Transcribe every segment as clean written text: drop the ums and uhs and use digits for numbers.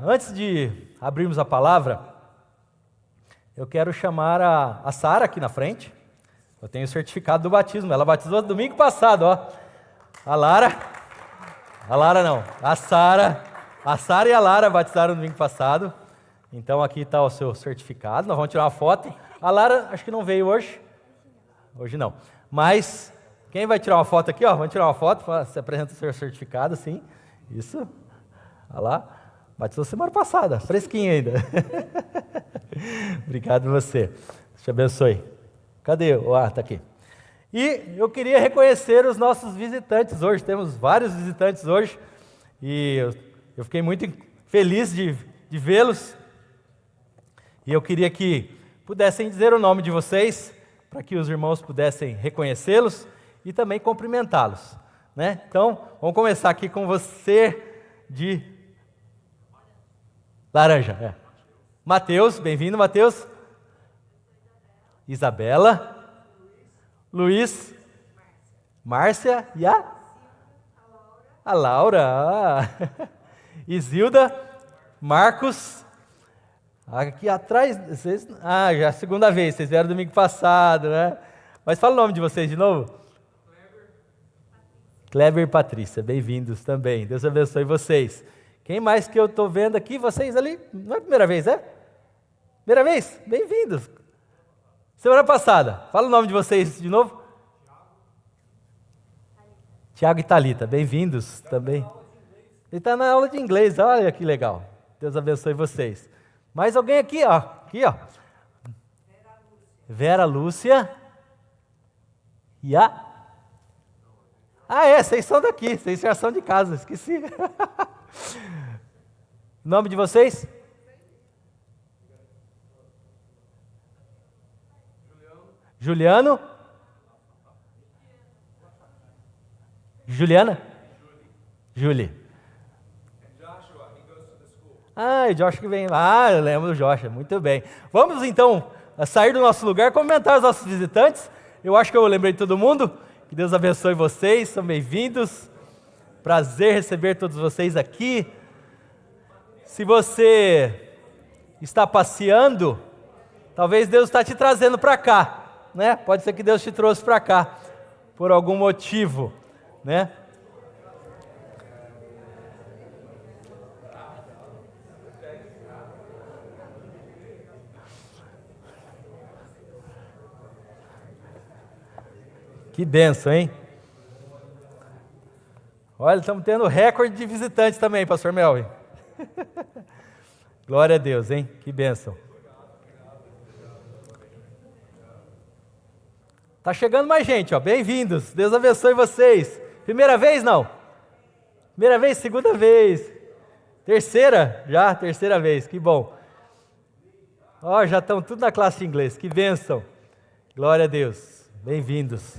Antes de abrirmos a palavra, eu quero chamar a Sara aqui na frente. Eu tenho o certificado do batismo. Ela batizou domingo passado, ó. A Sara e a Lara batizaram domingo passado. Então aqui está o seu certificado. Nós vamos tirar uma foto. A Lara acho que não veio hoje. Hoje não. Mas quem vai tirar uma foto aqui, ó? Vamos tirar uma foto. Você apresenta o seu certificado, sim. Isso. Olha lá. Batizou semana passada, fresquinho ainda. Obrigado você. Deus te abençoe. Cadê? Está aqui. E eu queria reconhecer os nossos visitantes hoje. Temos vários visitantes hoje. E eu fiquei muito feliz de vê-los. E eu queria que pudessem dizer o nome de vocês, para que os irmãos pudessem reconhecê-los e também cumprimentá-los, né? Então, vamos começar aqui com você de laranja. Mateus, bem-vindo, Mateus. Isabela. Luiz. Márcia e a Laura. Isilda. Marcos. Aqui atrás, vocês, já é a segunda vez, vocês vieram domingo passado, né? Mas fala o nome de vocês de novo. Kleber e Patrícia, bem-vindos também. Deus abençoe vocês. Quem mais que eu estou vendo aqui? Vocês ali, não é a primeira vez, é? Primeira vez? Bem-vindos. Semana passada, fala o nome de vocês de novo. Tiago e Thalita, bem-vindos também. Ele está na aula de inglês, olha que legal. Deus abençoe vocês. Mais alguém aqui, ó. Aqui, ó. Vera Lúcia. E a... vocês são daqui, vocês já são de casa, esqueci. Nome de vocês? Juliano. Juliana? Julie. O Josh que vem lá, eu lembro do Josh, muito bem. Vamos então sair do nosso lugar, comentar os nossos visitantes. Eu acho que eu lembrei de todo mundo. Que Deus abençoe vocês, são bem-vindos. Prazer receber todos vocês aqui. Se você está passeando, talvez Deus está te trazendo para cá, né? Pode ser que Deus te trouxe para cá por algum motivo, né? Que bênção, hein? Olha, estamos tendo recorde de visitantes também, pastor Melvin. Glória a Deus, hein? Que bênção. Tá chegando mais gente, ó. Bem-vindos. Deus abençoe vocês. Primeira vez, não? Primeira vez, segunda vez. Terceira? Já, terceira vez. Que bom. Ó, já estão tudo na classe de inglês. Que bênção. Glória a Deus. Bem-vindos.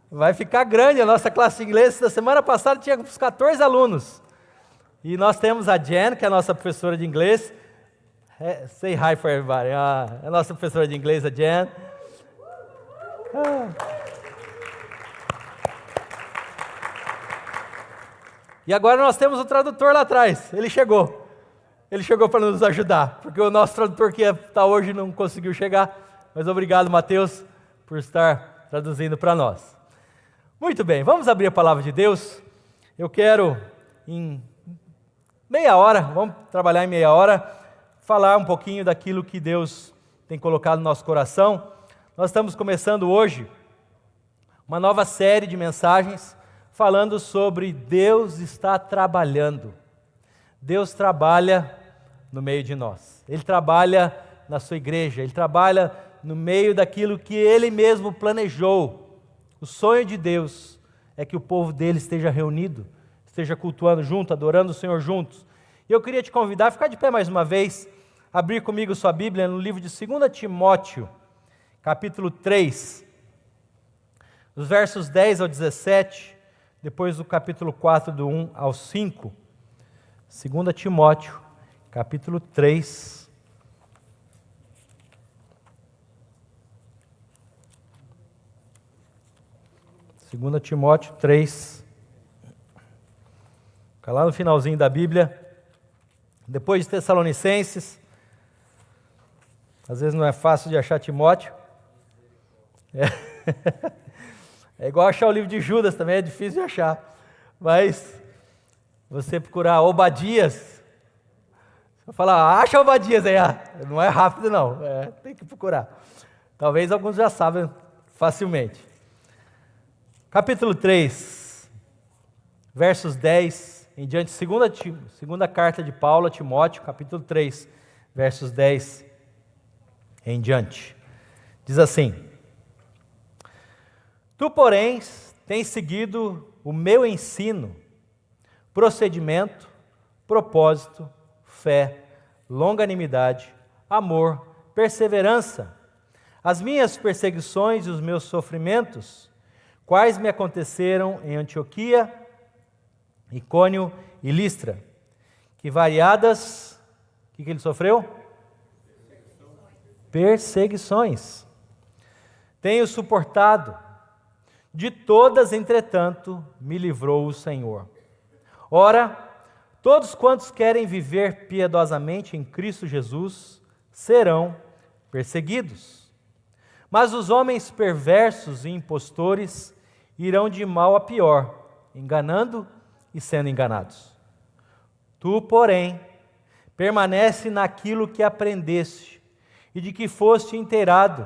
Vai ficar grande a nossa classe de inglês. Na semana passada tinha uns 14 alunos. E nós temos a Jen, que é a nossa professora de inglês. Say hi for everybody. É a nossa professora de inglês, a Jen. E agora nós temos o tradutor lá atrás. Ele chegou. Ele chegou para nos ajudar. Porque o nosso tradutor que está hoje não conseguiu chegar. Mas obrigado, Mateus, por estar traduzindo para nós. Muito bem, vamos abrir a palavra de Deus. Eu quero, em meia hora, vamos trabalhar em meia hora, falar um pouquinho daquilo que Deus tem colocado no nosso coração. Nós estamos começando hoje uma nova série de mensagens falando sobre Deus está trabalhando. Deus trabalha no meio de nós. Ele trabalha na sua igreja, Ele trabalha no meio daquilo que Ele mesmo planejou. O sonho de Deus é que o povo dele esteja reunido, esteja cultuando junto, adorando o Senhor juntos. E eu queria te convidar a ficar de pé mais uma vez, abrir comigo sua Bíblia no livro de 2 Timóteo, capítulo 3, os versos 10 ao 17, depois do capítulo 4, do 1 ao 5. 2 Timóteo, capítulo 3, 2 Timóteo 3, Fica lá no finalzinho da Bíblia. Depois de Tessalonicenses. Às vezes não é fácil de achar Timóteo. É igual achar o livro de Judas, também é difícil de achar. Mas você procurar Obadias, você fala, acha Obadias aí, não é rápido não, tem que procurar. Talvez alguns já sabem facilmente. Capítulo 3, versos 10 em diante, segunda carta de Paulo a Timóteo, capítulo 3, versos 10 em diante. Diz assim: Tu, porém, tens seguido o meu ensino, procedimento, propósito, fé, longanimidade, amor, perseverança, as minhas perseguições e os meus sofrimentos, quais me aconteceram em Antioquia, Icônio e Listra, que variadas, o que ele sofreu? Perseguições. Tenho suportado, de todas, entretanto, me livrou o Senhor. Ora, todos quantos querem viver piedosamente em Cristo Jesus serão perseguidos. Mas os homens perversos e impostores irão de mal a pior, enganando e sendo enganados. Tu, porém, permanece naquilo que aprendeste e de que foste inteirado,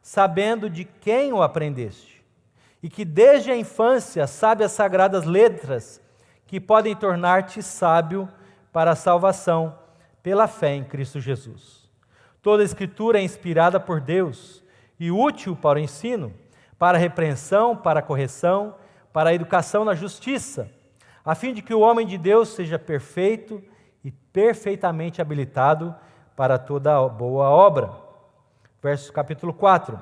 sabendo de quem o aprendeste, e que desde a infância sabe as sagradas letras que podem tornar-te sábio para a salvação pela fé em Cristo Jesus. Toda a Escritura é inspirada por Deus e útil para o ensino, para a repreensão, para a correção, para a educação na justiça, a fim de que o homem de Deus seja perfeito e perfeitamente habilitado para toda boa obra. Capítulo 4.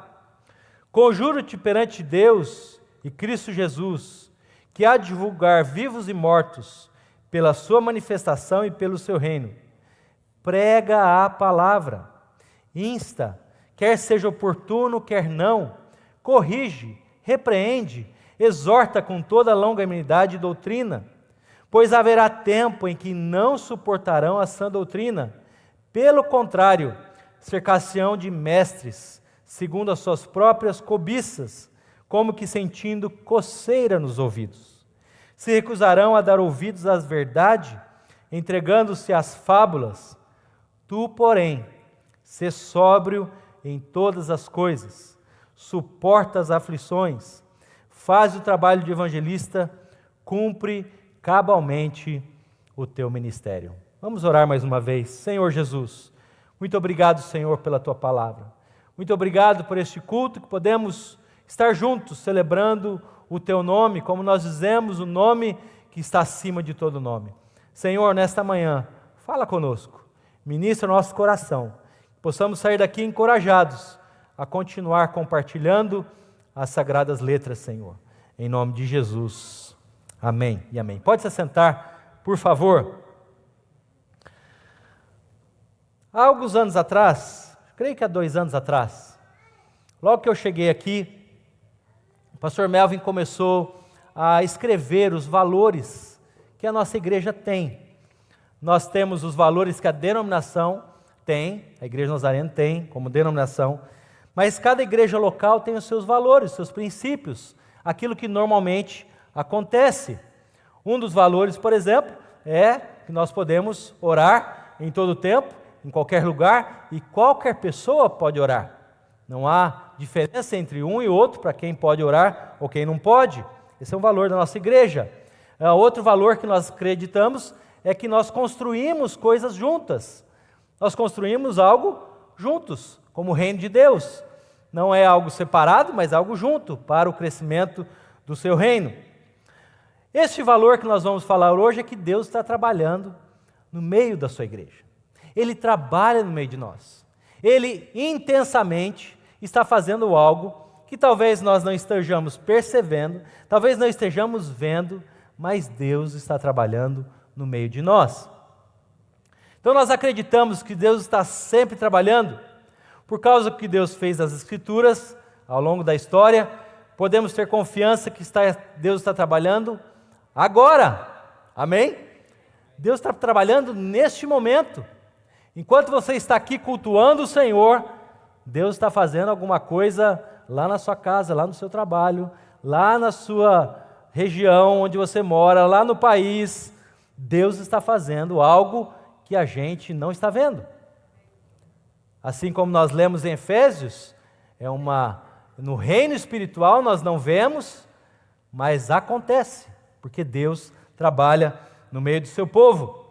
Conjuro-te perante Deus e Cristo Jesus, que há de julgar vivos e mortos, pela sua manifestação e pelo seu reino. Prega a palavra, insta, quer seja oportuno, quer não, corrige, repreende, exorta com toda longanimidade e doutrina, pois haverá tempo em que não suportarão a sã doutrina. Pelo contrário, cercar-se-ão de mestres, segundo as suas próprias cobiças, como que sentindo coceira nos ouvidos. Se recusarão a dar ouvidos à verdade, entregando-se às fábulas. Tu, porém, sê sóbrio em todas as coisas, suporta as aflições, faz o trabalho de evangelista, cumpre cabalmente o teu ministério. Vamos orar mais uma vez. Senhor Jesus, muito obrigado, Senhor, pela tua palavra. Muito obrigado por este culto que podemos estar juntos celebrando o teu nome, como nós dizemos, o nome que está acima de todo nome. Senhor, nesta manhã, fala conosco, ministra o nosso coração, que possamos sair daqui encorajados a continuar compartilhando as sagradas letras, Senhor. Em nome de Jesus. Amém e amém. Pode se sentar, por favor. Há alguns anos atrás, creio que há 2 anos atrás, logo que eu cheguei aqui, o pastor Melvin começou a escrever os valores que a nossa igreja tem. Nós temos os valores que a denominação tem, a Igreja Nazarena tem como denominação, mas cada igreja local tem os seus valores, os seus princípios, aquilo que normalmente acontece. Um dos valores, por exemplo, é que nós podemos orar em todo tempo, em qualquer lugar, e qualquer pessoa pode orar. Não há diferença entre um e outro para quem pode orar ou quem não pode. Esse é um valor da nossa igreja. Outro valor que nós acreditamos é que nós construímos coisas juntas. Nós construímos algo juntos, como o reino de Deus. Não é algo separado, mas algo junto, para o crescimento do seu reino. Este valor que nós vamos falar hoje é que Deus está trabalhando no meio da sua igreja. Ele trabalha no meio de nós. Ele intensamente está fazendo algo que talvez nós não estejamos percebendo, talvez não estejamos vendo, mas Deus está trabalhando no meio de nós. Então nós acreditamos que Deus está sempre trabalhando, por causa do que Deus fez nas Escrituras, ao longo da história, podemos ter confiança que Deus está trabalhando agora, Amém? Deus está trabalhando neste momento. Enquanto você está aqui cultuando o Senhor, Deus está fazendo alguma coisa lá na sua casa, lá no seu trabalho, lá na sua região onde você mora, lá no país. Deus está fazendo algo que a gente não está vendo. Assim como nós lemos em Efésios, no reino espiritual nós não vemos, mas acontece, porque Deus trabalha no meio do seu povo.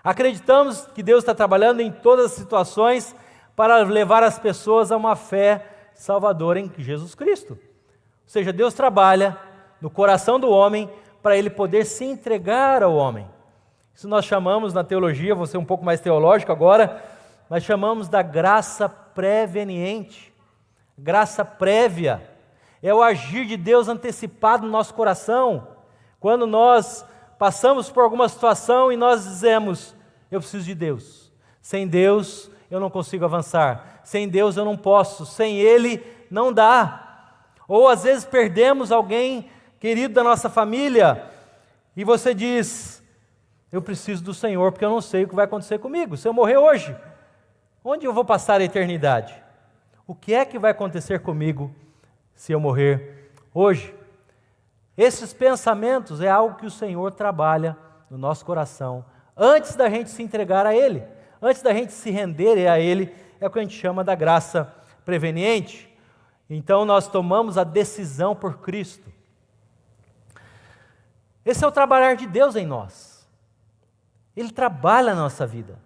Acreditamos que Deus está trabalhando em todas as situações para levar as pessoas a uma fé salvadora em Jesus Cristo. Ou seja, Deus trabalha no coração do homem para ele poder se entregar ao homem. Isso nós chamamos na teologia, vou ser um pouco mais teológico agora, nós chamamos da graça preveniente, graça prévia. É o agir de Deus antecipado no nosso coração. Quando nós passamos por alguma situação e nós dizemos, eu preciso de Deus. Sem Deus eu não consigo avançar. Sem Deus eu não posso. Sem Ele não dá. Ou às vezes perdemos alguém querido da nossa família e você diz, eu preciso do Senhor porque eu não sei o que vai acontecer comigo. Se eu morrer hoje, onde eu vou passar a eternidade? O que é que vai acontecer comigo se eu morrer hoje? Esses pensamentos é algo que o Senhor trabalha no nosso coração, antes da gente se entregar a Ele, antes da gente se render a Ele, é o que a gente chama da graça preveniente. Então nós tomamos a decisão por Cristo. Esse é o trabalhar de Deus em nós. Ele trabalha na nossa vida.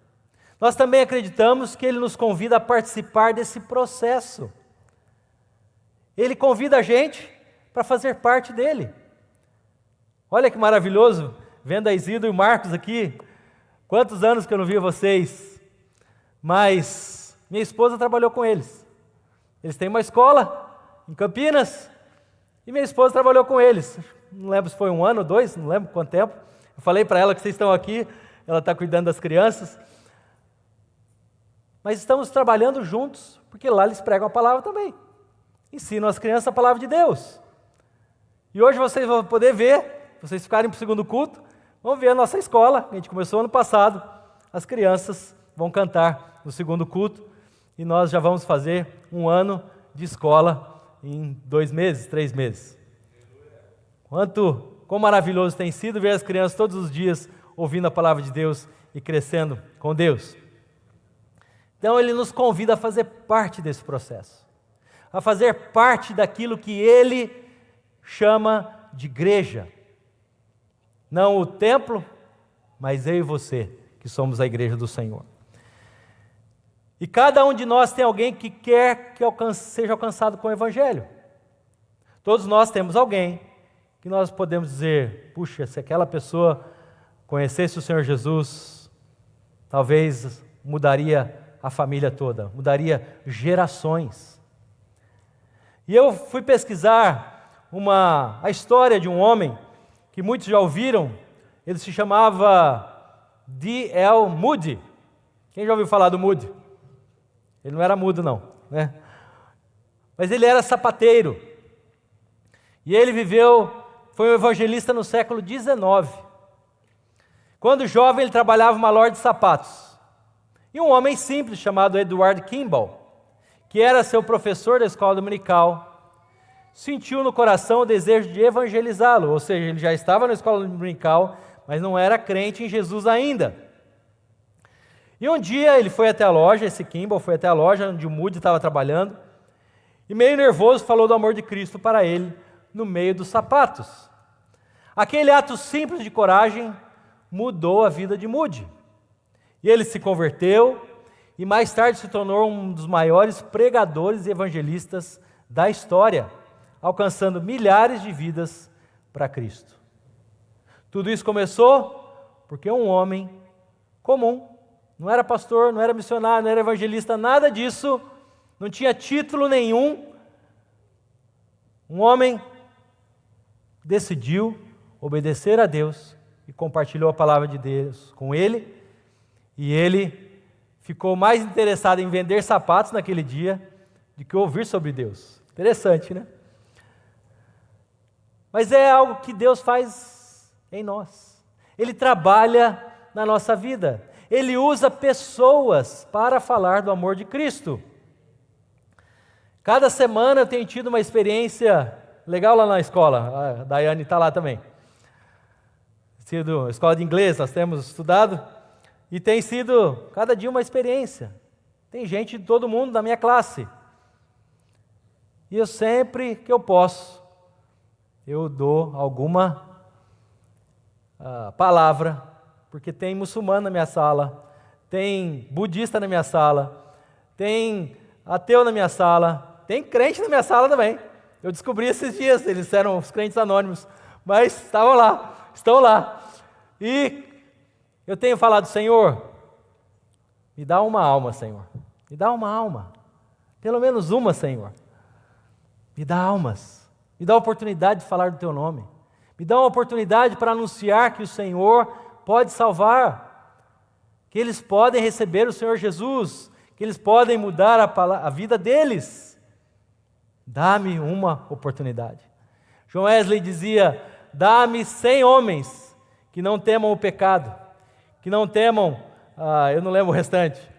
Nós também acreditamos que Ele nos convida a participar desse processo. Ele convida a gente para fazer parte dele. Olha que maravilhoso, vendo a Isidro e o Marcos aqui. Quantos anos que eu não via vocês. Mas minha esposa trabalhou com eles. Eles têm uma escola em Campinas e minha esposa trabalhou com eles. Não lembro se foi 1 ano ou 2, não lembro quanto tempo. Eu falei para ela que vocês estão aqui, ela está cuidando das crianças. Mas estamos trabalhando juntos, porque lá eles pregam a palavra também. Ensinam as crianças a palavra de Deus. E hoje vocês vão poder ver, vocês ficarem para o segundo culto, vão ver a nossa escola, a gente começou ano passado, as crianças vão cantar no segundo culto, e nós já vamos fazer 1 ano de escola em 2 meses, 3 meses. Quão maravilhoso tem sido ver as crianças todos os dias ouvindo a palavra de Deus e crescendo com Deus. Então Ele nos convida a fazer parte desse processo, a fazer parte daquilo que Ele chama de igreja. Não o templo, mas eu e você, que somos a igreja do Senhor. E cada um de nós tem alguém que quer que seja alcançado com o Evangelho. Todos nós temos alguém que nós podemos dizer, puxa, se aquela pessoa conhecesse o Senhor Jesus, talvez mudaria a família toda, mudaria gerações. E eu fui pesquisar a história de um homem que muitos já ouviram. Ele se chamava D.L. Moody. Quem já ouviu falar do Moody? Ele não era mudo não, né? Mas ele era sapateiro. E ele foi um evangelista no século XIX. Quando jovem ele trabalhava uma loja de sapatos. E um homem simples chamado Edward Kimball, que era seu professor da escola dominical, sentiu no coração o desejo de evangelizá-lo, ou seja, ele já estava na escola dominical, mas não era crente em Jesus ainda. E um dia ele foi até a loja, esse Kimball foi até a loja onde o Moody estava trabalhando, e meio nervoso falou do amor de Cristo para ele, no meio dos sapatos. Aquele ato simples de coragem mudou a vida de Moody. E ele se converteu, e mais tarde se tornou um dos maiores pregadores e evangelistas da história, alcançando milhares de vidas para Cristo. Tudo isso começou porque um homem comum, não era pastor, não era missionário, não era evangelista, nada disso, não tinha título nenhum. Um homem decidiu obedecer a Deus e compartilhou a palavra de Deus com ele, e ele ficou mais interessado em vender sapatos naquele dia do que ouvir sobre Deus. Interessante, né? Mas é algo que Deus faz em nós. Ele trabalha na nossa vida. Ele usa pessoas para falar do amor de Cristo. Cada semana eu tenho tido uma experiência legal lá na escola. A Daiane está lá também. Sido escola de inglês, nós temos estudado. E tem sido cada dia uma experiência. Tem gente de todo mundo da minha classe. E eu sempre que eu posso, eu dou alguma palavra, porque tem muçulmano na minha sala, tem budista na minha sala, tem ateu na minha sala, tem crente na minha sala também. Eu descobri esses dias, eles eram os crentes anônimos, mas estavam lá, estão lá. E eu tenho falado, Senhor, me dá uma alma, Senhor. Me dá uma alma. Pelo menos uma, Senhor. Me dá almas. Me dá a oportunidade de falar do Teu nome. Me dá uma oportunidade para anunciar que o Senhor pode salvar. Que eles podem receber o Senhor Jesus. Que eles podem mudar a vida deles. Dá-me uma oportunidade. John Wesley dizia, dá-me 100 homens que não temam o pecado. Que não temam, eu não lembro o restante.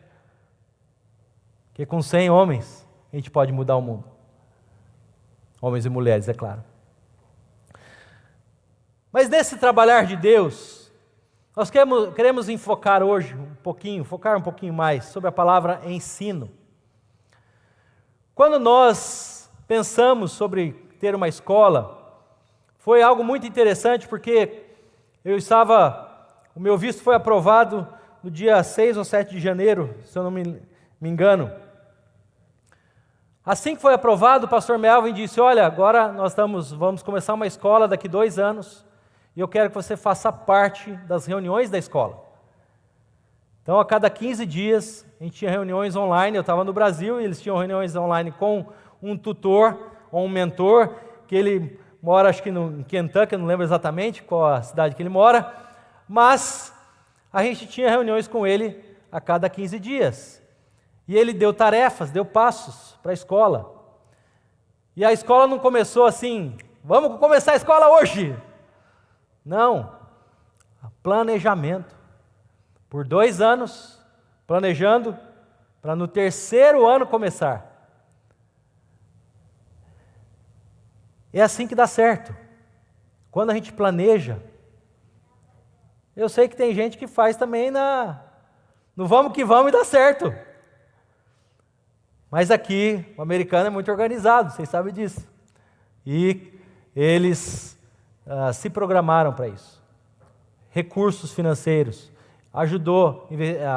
Que com 100 homens a gente pode mudar o mundo. Homens e mulheres, é claro. Mas nesse trabalhar de Deus, nós queremos enfocar hoje focar um pouquinho mais sobre a palavra ensino. Quando nós pensamos sobre ter uma escola, foi algo muito interessante porque o meu visto foi aprovado no dia 6 ou 7 de janeiro, se eu não me engano. Assim que foi aprovado, o pastor Melvin disse, olha, agora nós vamos começar uma escola daqui 2 anos, e eu quero que você faça parte das reuniões da escola. Então, a cada 15 dias, a gente tinha reuniões online, eu estava no Brasil, e eles tinham reuniões online com um tutor, ou um mentor, que ele mora, acho que em Kentucky, eu não lembro exatamente qual a cidade que ele mora, mas a gente tinha reuniões com ele a cada 15 dias. E ele deu tarefas, deu passos para a escola. E a escola não começou assim, vamos começar a escola hoje. Não, planejamento. Por 2 anos, planejando, para no 3º ano começar. É assim que dá certo. Quando a gente planeja, eu sei que tem gente que faz também no vamos que vamos e dá certo. Mas aqui, o americano é muito organizado, vocês sabem disso. E eles se programaram para isso. Recursos financeiros, ajudou,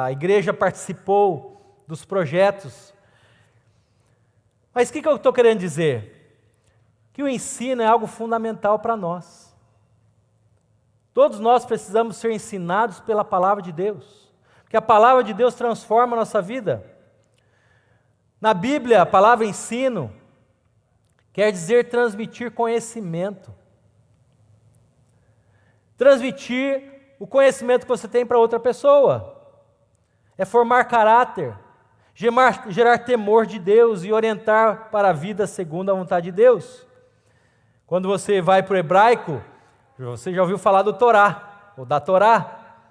a igreja participou dos projetos. Mas o que eu estou querendo dizer? Que o ensino é algo fundamental para nós. Todos nós precisamos ser ensinados pela palavra de Deus. Porque a palavra de Deus transforma a nossa vida. Na Bíblia, a palavra ensino quer dizer transmitir conhecimento. Transmitir o conhecimento que você tem para outra pessoa. É formar caráter, gerar temor de Deus e orientar para a vida segundo a vontade de Deus. Quando você vai para o hebraico, você já ouviu falar do Torá, ou da Torá.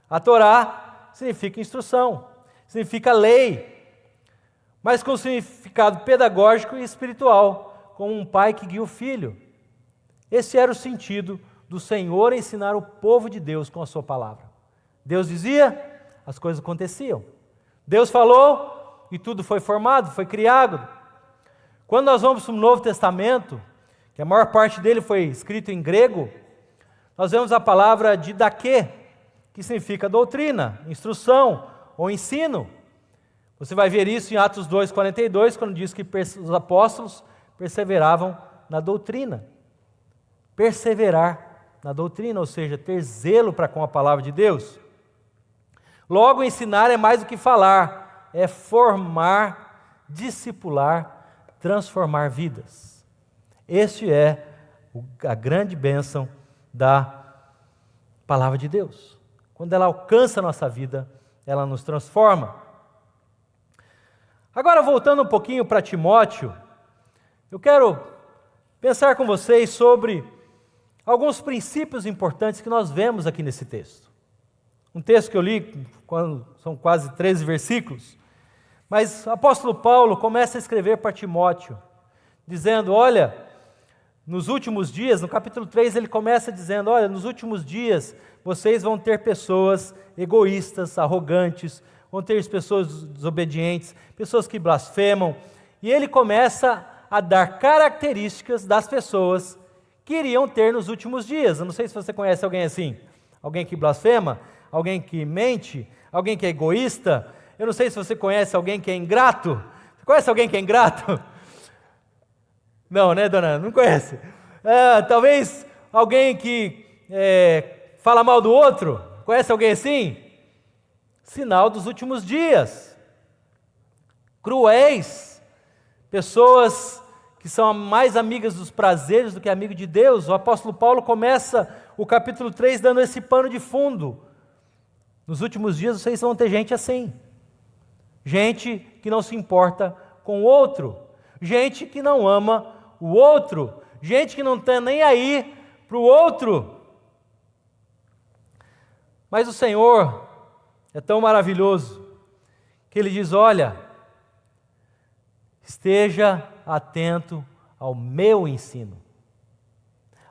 A Torá significa instrução, significa lei, mas com significado pedagógico e espiritual, como um pai que guia o filho. Esse era o sentido do Senhor ensinar o povo de Deus com a sua palavra. Deus dizia, as coisas aconteciam. Deus falou e tudo foi formado, foi criado. Quando nós vamos para o Novo Testamento, que a maior parte dele foi escrito em grego, nós vemos a palavra didaquê, que significa doutrina, instrução ou ensino. Você vai ver isso em Atos 2,42, quando diz que os apóstolos perseveravam na doutrina. Perseverar na doutrina, ou seja, ter zelo para com a palavra de Deus. Logo, ensinar é mais do que falar, é formar, discipular, transformar vidas. Este é a grande bênção da palavra de Deus. Quando ela alcança a nossa vida, ela nos transforma. Agora, voltando um pouquinho para Timóteo, eu quero pensar com vocês sobre alguns princípios importantes que nós vemos aqui nesse texto. Um texto que eu li, são quase 13 versículos, mas o apóstolo Paulo começa a escrever para Timóteo, dizendo, olha, nos últimos dias, no capítulo 3 ele começa dizendo, olha, nos últimos dias vocês vão ter pessoas egoístas, arrogantes, vão ter pessoas desobedientes, pessoas que blasfemam, e ele começa a dar características das pessoas que iriam ter nos últimos dias. Eu não sei se você conhece alguém assim, alguém que blasfema, alguém que mente, alguém que é egoísta. Eu não sei se você conhece alguém que é ingrato. Você conhece alguém que é ingrato? Não, né, dona Ana? Não conhece. Talvez alguém que fala mal do outro. Conhece alguém assim? Sinal dos últimos dias. Cruéis. Pessoas que são mais amigas dos prazeres do que amigo de Deus. O apóstolo Paulo começa o capítulo 3 dando esse pano de fundo. Nos últimos dias vocês vão ter gente assim. Gente que não se importa com o outro. Gente que não ama o outro. Gente que não está nem aí para o outro. Mas o Senhor é tão maravilhoso que Ele diz, olha, esteja atento ao meu ensino.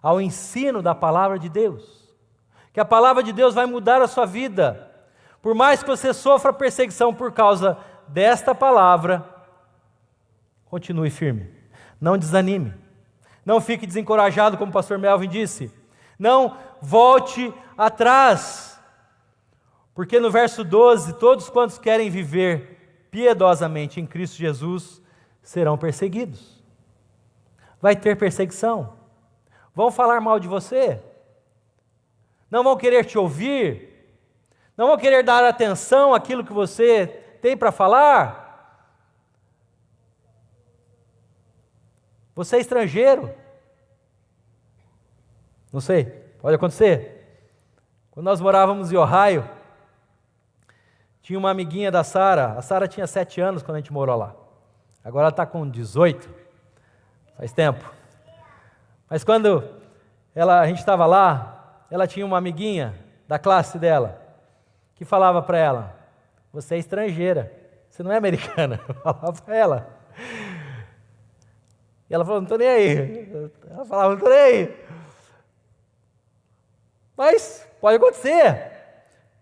Ao ensino da palavra de Deus. Que a palavra de Deus vai mudar a sua vida. Por mais que você sofra perseguição por causa desta palavra, continue firme. Não desanime. Não fique desencorajado, como o pastor Melvin disse. Não volte atrás. Porque no verso 12, todos quantos querem viver piedosamente em Cristo Jesus serão perseguidos. Vai ter perseguição. Vão falar mal de você. Não vão querer te ouvir. Não vão querer dar atenção àquilo que você tem para falar. Você é estrangeiro. Não sei, pode acontecer. Quando nós morávamos em Ohio, tinha uma amiguinha da Sara. A Sara tinha 7 anos quando a gente morou lá. Agora ela está com 18. Faz tempo. Mas quando a gente estava lá, ela tinha uma amiguinha da classe dela, que falava para ela, você é estrangeira, você não é americana. Falava para ela. E ela falou, não estou nem aí. Ela falava, não estou nem aí. Mas pode acontecer.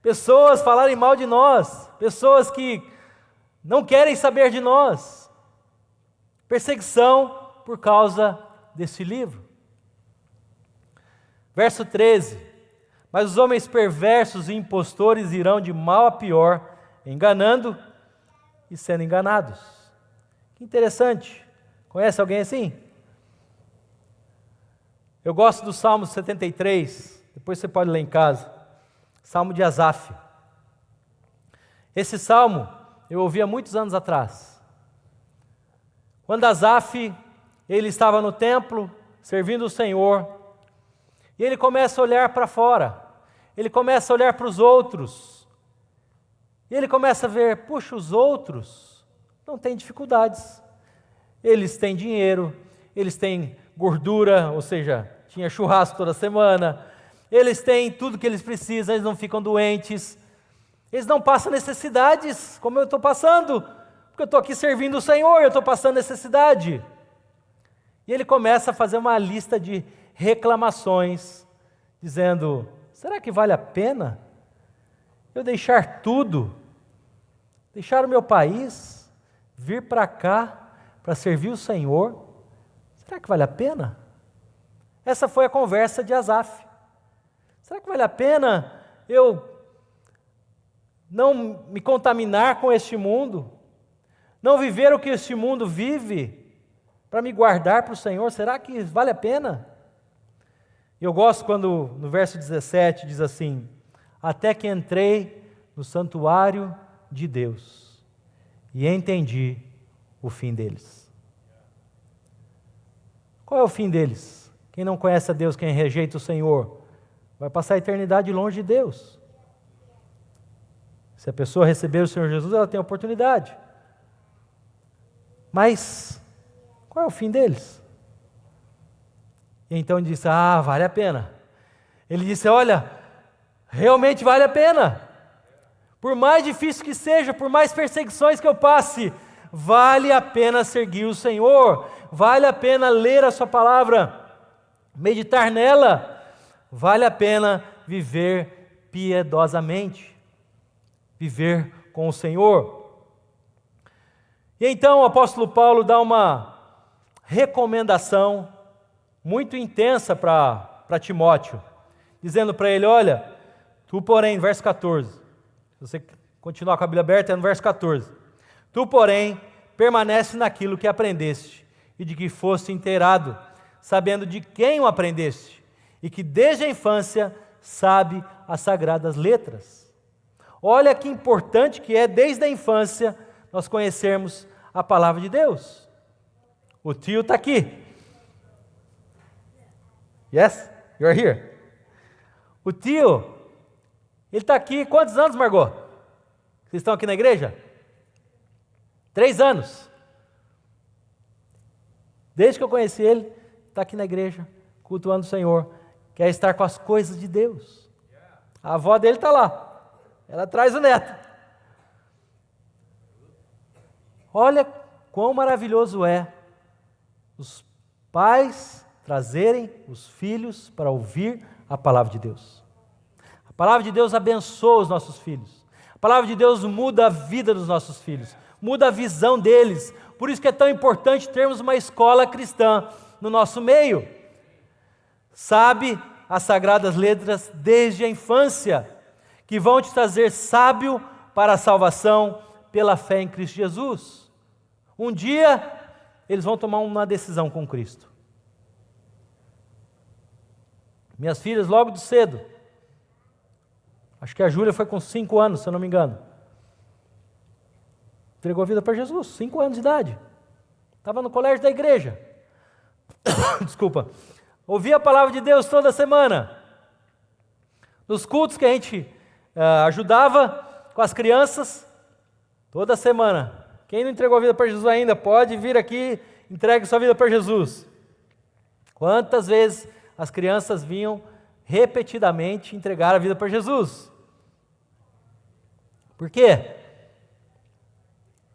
Pessoas falarem mal de nós, pessoas que não querem saber de nós. Perseguição por causa desse livro. Verso 13. Mas os homens perversos e impostores irão de mal a pior, enganando e sendo enganados. Que interessante. Conhece alguém assim? Eu gosto do Salmo 73, depois você pode ler em casa. Salmo de Asaf. Esse salmo eu ouvi há muitos anos atrás. Quando Asaf, ele estava no templo, servindo o Senhor, e ele começa a olhar para fora, ele começa a olhar para os outros, e ele começa a ver, puxa, os outros não têm dificuldades, eles têm dinheiro, eles têm gordura, ou seja, tinha churrasco toda semana, eles têm tudo que eles precisam, eles não ficam doentes, eles não passam necessidades, como eu estou passando, porque eu estou aqui servindo o Senhor, eu estou passando necessidade. E ele começa a fazer uma lista de reclamações, dizendo, será que vale a pena eu deixar tudo, deixar o meu país, vir para cá, para servir o Senhor? Será que vale a pena? Essa foi a conversa de Asaf. Será que vale a pena eu não me contaminar com este mundo, não viver o que este mundo vive, para me guardar para o Senhor? Será que vale a pena? Eu gosto quando no verso 17 diz assim, até que entrei no santuário de Deus e entendi o fim deles. Qual é o fim deles? Quem não conhece a Deus, quem rejeita o Senhor, vai passar a eternidade longe de Deus. Se a pessoa receber o Senhor Jesus, ela tem a oportunidade. Mas qual é o fim deles? E então ele disse, vale a pena. Ele disse, olha, realmente vale a pena. Por mais difícil que seja, por mais perseguições que eu passe, vale a pena seguir o Senhor, vale a pena ler a sua palavra, meditar nela, vale a pena viver piedosamente, viver com o Senhor. E então o apóstolo Paulo dá uma recomendação muito intensa para Timóteo, dizendo para ele, olha, tu porém, verso 14, se você continuar com a Bíblia aberta, é no verso 14, tu porém permanece naquilo que aprendeste e de que foste inteirado, sabendo de quem o aprendeste e que desde a infância sabe as sagradas letras. Olha que importante que é desde a infância nós conhecermos a palavra de Deus. O tio está aqui. Yes? You're here. O tio, ele está aqui, quantos anos, Margot? Vocês estão aqui na igreja? 3 anos. Desde que eu conheci ele, está aqui na igreja, cultuando o Senhor, quer estar com as coisas de Deus. A avó dele está lá, ela traz o neto. Olha quão maravilhoso é os pais trazerem os filhos para ouvir a palavra de Deus. A palavra de Deus abençoa os nossos filhos. A palavra de Deus muda a vida dos nossos filhos, muda a visão deles. Por isso que é tão importante termos uma escola cristã no nosso meio. Sabe as sagradas letras desde a infância, que vão te trazer sábio para a salvação pela fé em Cristo Jesus. Um dia, eles vão tomar uma decisão com Cristo. Minhas filhas, logo de cedo, acho que a Júlia foi com 5 anos, se eu não me engano, entregou a vida para Jesus, 5 anos de idade. Estava no colégio da igreja. Desculpa. Ouvia a palavra de Deus toda semana. Nos cultos que a gente ajudava com as crianças, toda semana. Quem não entregou a vida para Jesus ainda, pode vir aqui, entregue sua vida para Jesus. Quantas vezes as crianças vinham repetidamente entregar a vida para Jesus? Por quê?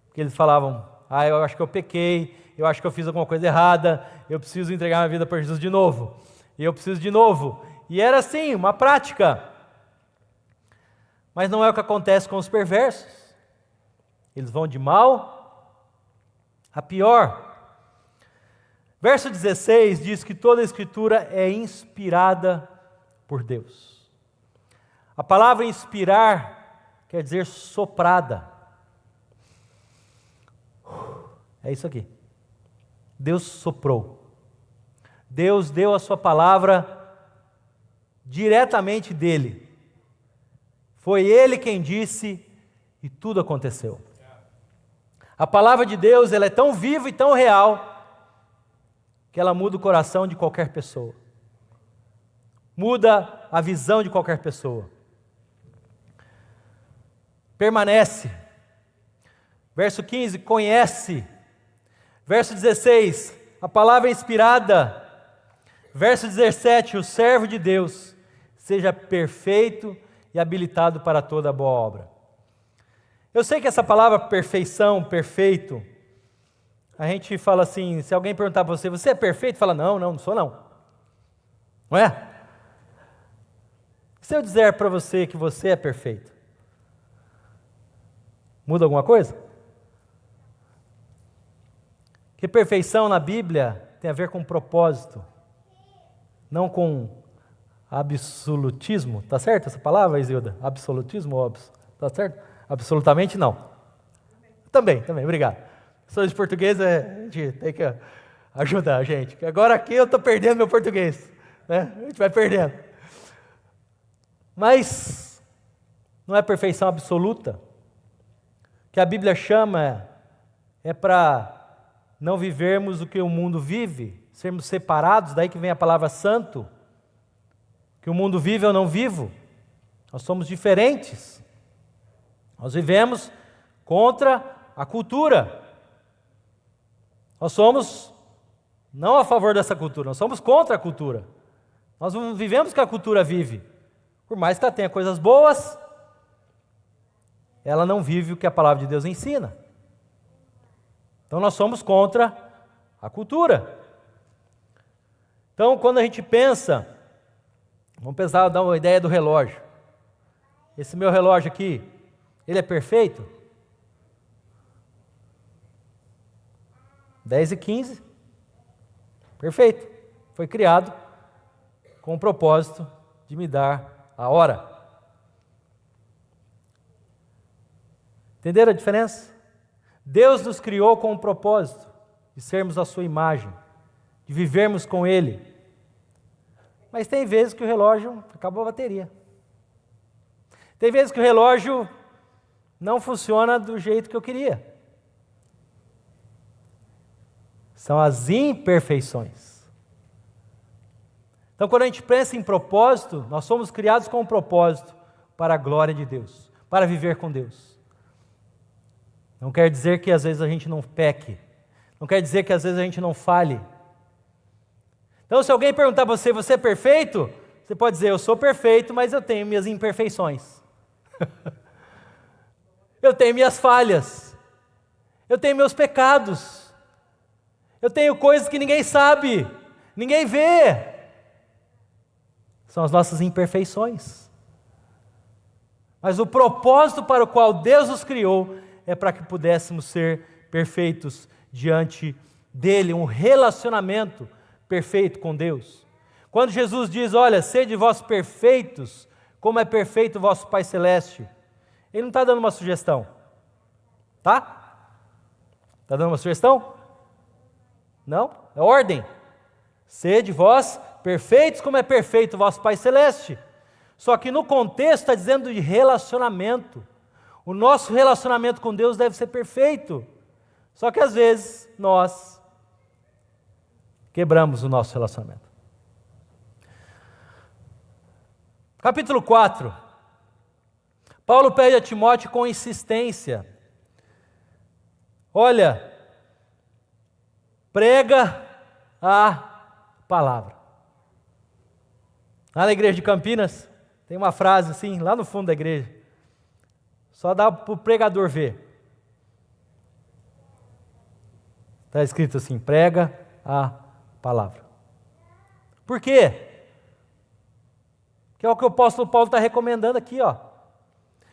Porque eles falavam, eu acho que eu pequei, eu acho que eu fiz alguma coisa errada, eu preciso entregar minha vida para Jesus de novo, e eu preciso de novo. E era assim, uma prática. Mas não é o que acontece com os perversos. Eles vão de mal a pior. Verso 16 diz que toda a Escritura é inspirada por Deus. A palavra inspirar quer dizer soprada. É isso aqui. Deus soprou. Deus deu a sua palavra diretamente dele. Foi ele quem disse e tudo aconteceu. A palavra de Deus, ela é tão viva e tão real que ela muda o coração de qualquer pessoa. Muda a visão de qualquer pessoa. Permanece. Verso 15, conhece. Verso 16, a palavra é inspirada. Verso 17, o servo de Deus seja perfeito e habilitado para toda boa obra. Eu sei que essa palavra perfeição, perfeito, a gente fala assim, se alguém perguntar para você, você é perfeito? Fala, não sou não. Não é? Se eu dizer para você que você é perfeito, muda alguma coisa? Porque perfeição na Bíblia tem a ver com propósito, não com absolutismo. Tá certo essa palavra, Isilda? Absolutismo, tá certo? Absolutamente não. Também, obrigado. Sou de português, a gente tem que ajudar a gente. Agora aqui eu estou perdendo meu português, né? A gente vai perdendo. Mas não é perfeição absoluta. O que a Bíblia chama é para não vivermos o que o mundo vive, sermos separados, daí que vem a palavra santo. O que o mundo vive eu não vivo. Nós somos diferentes. Nós vivemos contra a cultura. Nós somos não a favor dessa cultura, nós somos contra a cultura. Nós não vivemos o que a cultura vive. Por mais que ela tenha coisas boas, ela não vive o que a palavra de Deus ensina. Então nós somos contra a cultura. Então quando a gente pensa, vamos pensar, dar uma ideia do relógio. Esse meu relógio aqui, ele é perfeito? 10h15, perfeito. Foi criado com o propósito de me dar a hora. Entenderam a diferença? Deus nos criou com o propósito de sermos a sua imagem, de vivermos com Ele. Mas tem vezes que o relógio acabou a bateria. Tem vezes que o relógio não funciona do jeito que eu queria. São as imperfeições. Então, quando a gente pensa em propósito, nós somos criados com um propósito para a glória de Deus, para viver com Deus. Não quer dizer que às vezes a gente não peque, não quer dizer que às vezes a gente não falhe. Então, se alguém perguntar para você, você é perfeito? Você pode dizer, eu sou perfeito, mas eu tenho minhas imperfeições. Eu tenho minhas falhas, eu tenho meus pecados, eu tenho coisas que ninguém sabe, ninguém vê. São as nossas imperfeições. Mas o propósito para o qual Deus nos criou é para que pudéssemos ser perfeitos diante dEle, um relacionamento perfeito com Deus. Quando Jesus diz, olha, sede vós perfeitos, como é perfeito o vosso Pai Celeste, Ele não está dando uma sugestão, tá? Está dando uma sugestão? Não, é ordem. Sede vós perfeitos como é perfeito o vosso Pai Celeste. Só que no contexto está dizendo de relacionamento. O nosso relacionamento com Deus deve ser perfeito. Só que às vezes nós quebramos o nosso relacionamento. Capítulo 4. Paulo pede a Timóteo com insistência. Olha, prega a palavra. Lá na igreja de Campinas, tem uma frase assim, lá no fundo da igreja. Só dá para o pregador ver. Está escrito assim, prega a palavra. Por quê? Que é o que o apóstolo Paulo está recomendando aqui, ó.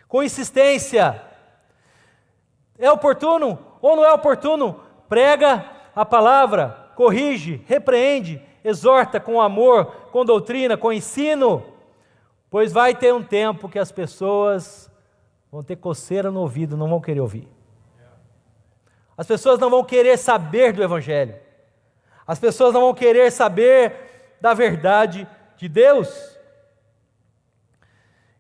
Com insistência. É oportuno ou não é oportuno? Prega a palavra, corrige, repreende, exorta com amor, com doutrina, com ensino, pois vai ter um tempo que as pessoas vão ter coceira no ouvido, não vão querer ouvir. As pessoas não vão querer saber do Evangelho. As pessoas não vão querer saber da verdade de Deus.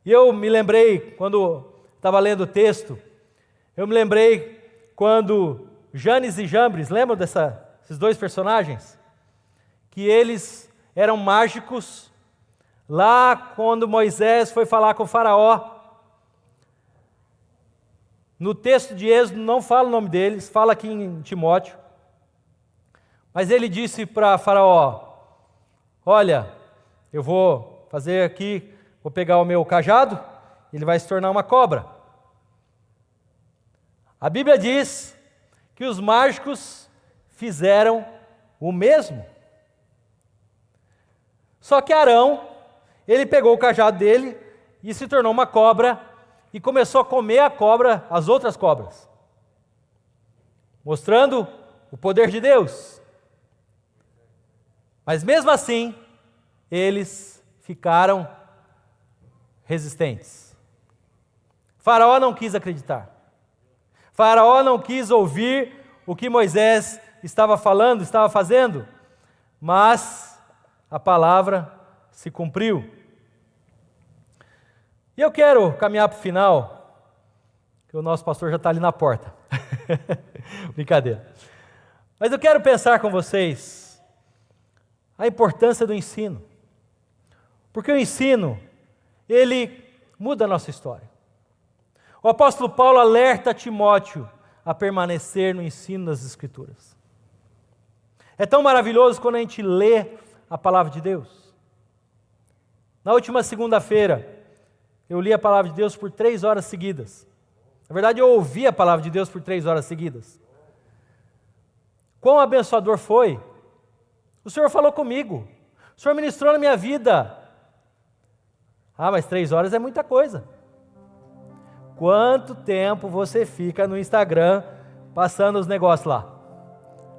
E eu me lembrei, quando estava lendo o texto, eu me lembrei quando Janes e Jambres, lembram desses dois personagens? Que eles eram mágicos, lá quando Moisés foi falar com o faraó. No texto de Êxodo não fala o nome deles, fala aqui em Timóteo. Mas ele disse para faraó, olha, eu vou fazer aqui, vou pegar o meu cajado, ele vai se tornar uma cobra. A Bíblia diz que os mágicos fizeram o mesmo. Só que Arão, ele pegou o cajado dele e se tornou uma cobra e começou a comer a cobra, as outras cobras, mostrando o poder de Deus. Mas mesmo assim, eles ficaram resistentes. Faraó não quis acreditar. Faraó não quis ouvir o que Moisés estava falando, estava fazendo, mas a palavra se cumpriu. E eu quero caminhar para o final, que o nosso pastor já está ali na porta. Brincadeira. Mas eu quero pensar com vocês a importância do ensino. Porque o ensino, ele muda a nossa história. O apóstolo Paulo alerta Timóteo a permanecer no ensino das Escrituras. É tão maravilhoso quando a gente lê a palavra de Deus. Na última segunda-feira, eu li a palavra de Deus por 3 horas seguidas. Na verdade, eu ouvi a palavra de Deus por 3 horas seguidas. Quão abençoador foi! O Senhor falou comigo. O Senhor ministrou na minha vida. Ah, mas 3 horas é muita coisa. Quanto tempo você fica no Instagram passando os negócios lá?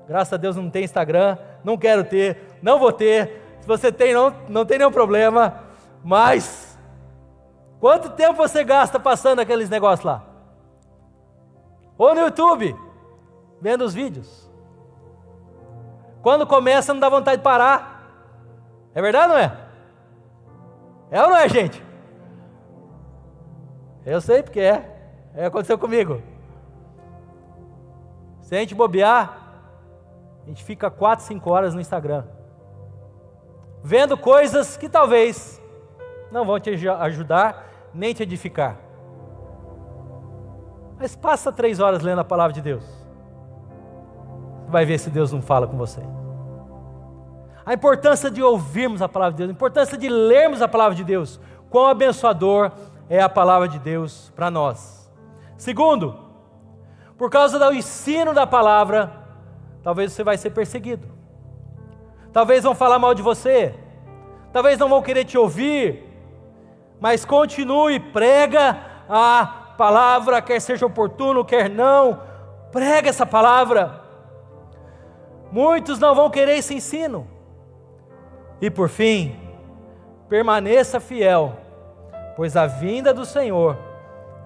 Graças a Deus não tem Instagram, não quero ter, não vou ter. Se você tem, não tem nenhum problema. Mas, quanto tempo você gasta passando aqueles negócios lá? Ou no YouTube, vendo os vídeos. Quando começa não dá vontade de parar. É verdade ou não é? É ou não é, gente? Eu sei porque é. Aconteceu comigo. Se a gente bobear, a gente fica 4, 5 horas no Instagram, vendo coisas que talvez não vão te ajudar, nem te edificar. Mas passa 3 horas lendo a palavra de Deus. Vai ver se Deus não fala com você. A importância de ouvirmos a palavra de Deus, a importância de lermos a palavra de Deus. Quão abençoador é a palavra de Deus para nós. Segundo, por causa do ensino da palavra, talvez você vai ser perseguido. Talvez vão falar mal de você. Talvez não vão querer te ouvir. Mas continue, prega a palavra, quer seja oportuno, quer não. Prega essa palavra. Muitos não vão querer esse ensino. E por fim, permaneça fiel, pois a vinda do Senhor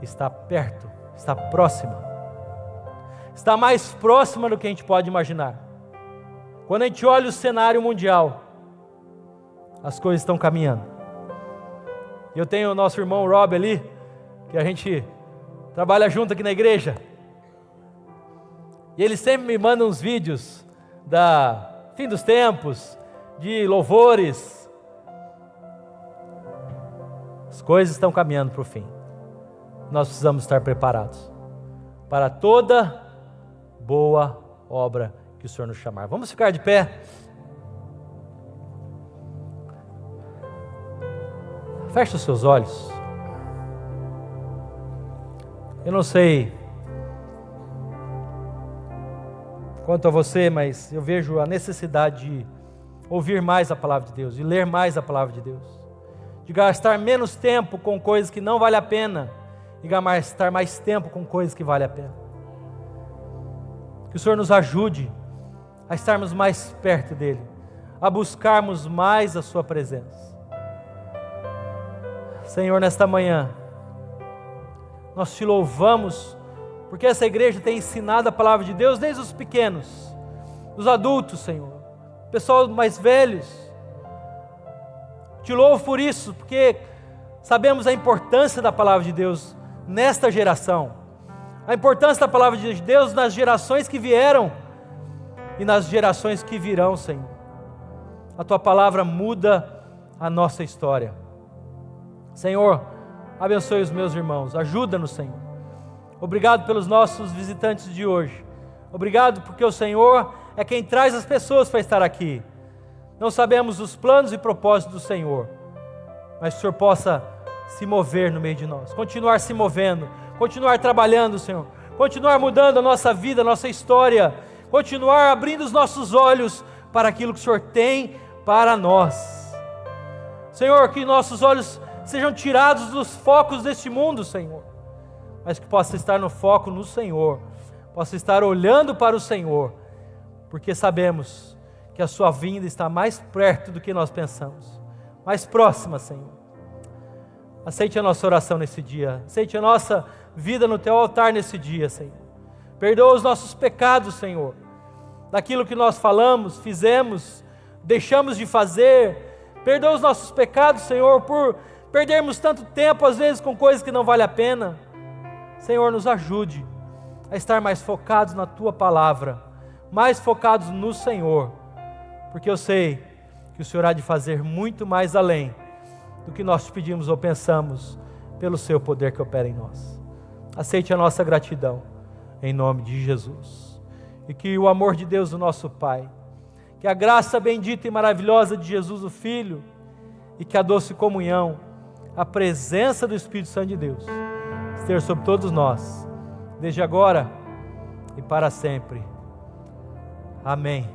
está perto, está próxima. Está mais próxima do que a gente pode imaginar. Quando a gente olha o cenário mundial, as coisas estão caminhando. Eu tenho o nosso irmão Rob ali, que a gente trabalha junto aqui na igreja. E ele sempre me manda uns vídeos da fim dos tempos, de louvores. As coisas estão caminhando para o fim. Nós precisamos estar preparados para toda boa obra que o Senhor nos chamar. Vamos ficar de pé. Feche os seus olhos. Eu não sei quanto a você, mas eu vejo a necessidade de ouvir mais a palavra de Deus, de ler mais a palavra de Deus, de gastar menos tempo com coisas que não valem a pena e gastar mais tempo com coisas que valem a pena. Que o Senhor nos ajude a estarmos mais perto dEle, a buscarmos mais a Sua presença. Senhor, nesta manhã, nós Te louvamos, porque essa igreja tem ensinado a palavra de Deus desde os pequenos, os adultos, Senhor, pessoal mais velhos. Te louvo por isso, porque sabemos a importância da palavra de Deus nesta geração, a importância da palavra de Deus nas gerações que vieram e nas gerações que virão, Senhor. A Tua palavra muda a nossa história. Senhor, abençoe os meus irmãos, ajuda-nos, Senhor. Obrigado pelos nossos visitantes de hoje. Obrigado porque o Senhor é quem traz as pessoas para estar aqui. Não sabemos os planos e propósitos do Senhor, mas que o Senhor possa se mover no meio de nós, continuar se movendo, continuar trabalhando, Senhor, continuar mudando a nossa vida, a nossa história, continuar abrindo os nossos olhos para aquilo que o Senhor tem para nós. Senhor, que nossos olhos sejam tirados dos focos deste mundo, Senhor, mas que possa estar no foco no Senhor, possa estar olhando para o Senhor, porque sabemos que a Sua vinda está mais perto do que nós pensamos, mais próxima, Senhor. Aceite a nossa oração nesse dia, aceite a nossa vida no Teu altar nesse dia, Senhor. Perdoa os nossos pecados, Senhor, daquilo que nós falamos, fizemos, deixamos de fazer. Perdoa os nossos pecados, Senhor, por perdermos tanto tempo, às vezes, com coisas que não valem a pena. Senhor, nos ajude a estar mais focados na Tua palavra, mais focados no Senhor, porque eu sei que o Senhor há de fazer muito mais além do que nós te pedimos ou pensamos, pelo Seu poder que opera em nós. Aceite a nossa gratidão, em nome de Jesus. E que o amor de Deus, o nosso Pai, que a graça bendita e maravilhosa de Jesus o Filho, e que a doce comunhão, a presença do Espírito Santo de Deus, esteja sobre todos nós, desde agora e para sempre. Amém.